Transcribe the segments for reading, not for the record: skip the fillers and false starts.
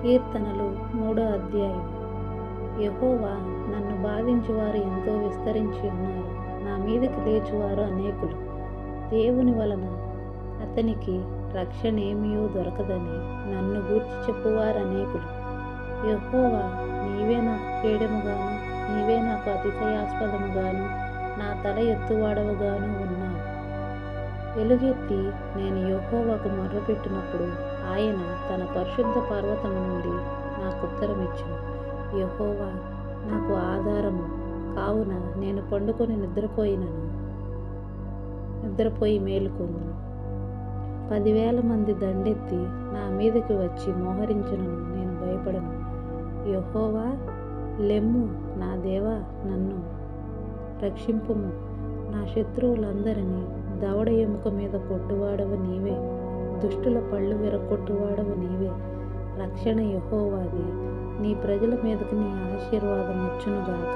కీర్తనలు 3వ అధ్యాయం. యెహోవా, నన్ను బాధించువారు ఎంతో విస్తరించి ఉన్నారు, నా మీదకి లేచువారు అనేకులు. దేవుని వలన అతనికి రక్షణేమియూ దొరకదని నన్ను గూర్చి చెప్పువారు అనేకులు. యెహోవా, నీవే నాకు కేడెముగాను, నీవే నాకు అతిశయాస్పదముగాను, నా తల ఎత్తువాడవుగాను ఉన్నావు. ఎలుగెత్తి నేను యెహోవాకు మొర్రపెట్టినప్పుడు ఆయన తన పరిశుద్ధ పర్వతము నుండి నాకు ఉత్తరమిచ్చును. యెహోవా నాకు ఆధారము కావున నేను పండుకొని నిద్రపోయి మేలుకొందును. 10,000 మంది దండెత్తి నా మీదకి వచ్చి మోహరించునను నేను భయపడను. యెహోవా, లెమ్ము, నా దేవా, నన్ను రక్షింపుము. నా శత్రువులందరినీ దవడ ఎముక మీద కొట్టువాడవు నీవే, దుష్టుల పళ్ళు విరగొట్టువాడవు నీవే. రక్షణ యెహోవాది, నీ ప్రజల మీదకి నీ ఆశీర్వాదం వచ్చునుగాక.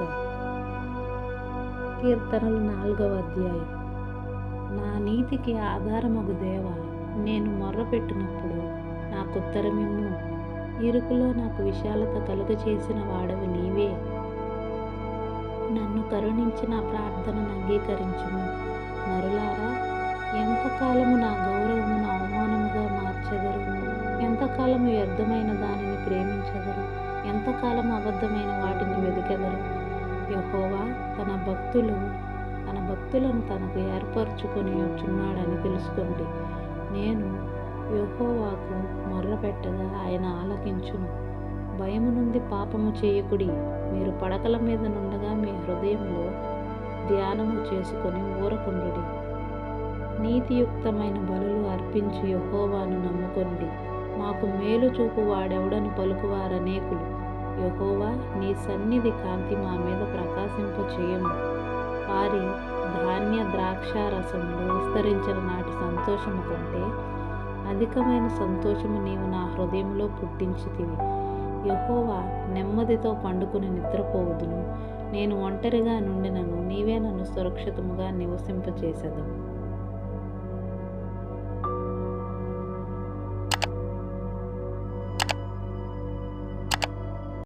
కీర్తనలు 4వ అధ్యాయం. నా నీతికి ఆధారమగు దేవా, నేను మొర్రపెట్టినప్పుడు నాకు ఉత్తరమిమ్ము. ఇరుకులో నాకు విశాలత కలుగచేసిన వాడవు నీవే. నన్ను కరుణించి నా ప్రార్థనను అంగీకరించుము. నరులారా, ఎంతకాలము నా గౌరవమును అవమానముగా మార్చెదరు? ఎంతకాలము వ్యర్థమైన దానిని ప్రేమించెదరు? ఎంతకాలము అబద్ధమైన వాటిని వెదికెదరు? యెహోవా తన భక్తులను తనకు ఏర్పరచుకొని వచ్చున్నాడని తెలుసుకోండి. నేను యెహోవాకు మొర్రపెట్టగా ఆయన ఆలకించును. భయము నుండి పాపము చేయకుడి. మీరు పడకల మీద నుండగా మీ హృదయంలో ధ్యానము చేసుకొని ఊరకుండుడి. నీతియుక్తమైన బలులు అర్పించి యెహోవాను నమ్ముకొండి. మాకు మేలు చూపు వాడెవడని పలుకువారనేకులు. యెహోవా, నీ సన్నిధి కాంతి మా మీద ప్రకాశింపచేయము. వారి ధాన్య ద్రాక్షారసములు విస్తరించిన నాటి సంతోషము కంటే అధికమైన సంతోషము నీవు నా హృదయంలో పుట్టించితివి. యెహోవా, నెమ్మదితో పండుకుని నిద్రపోవుదును. నేను ఒంటరిగా నుండినను నీవే నన్ను సురక్షితముగా నివసింపచేసెదవు.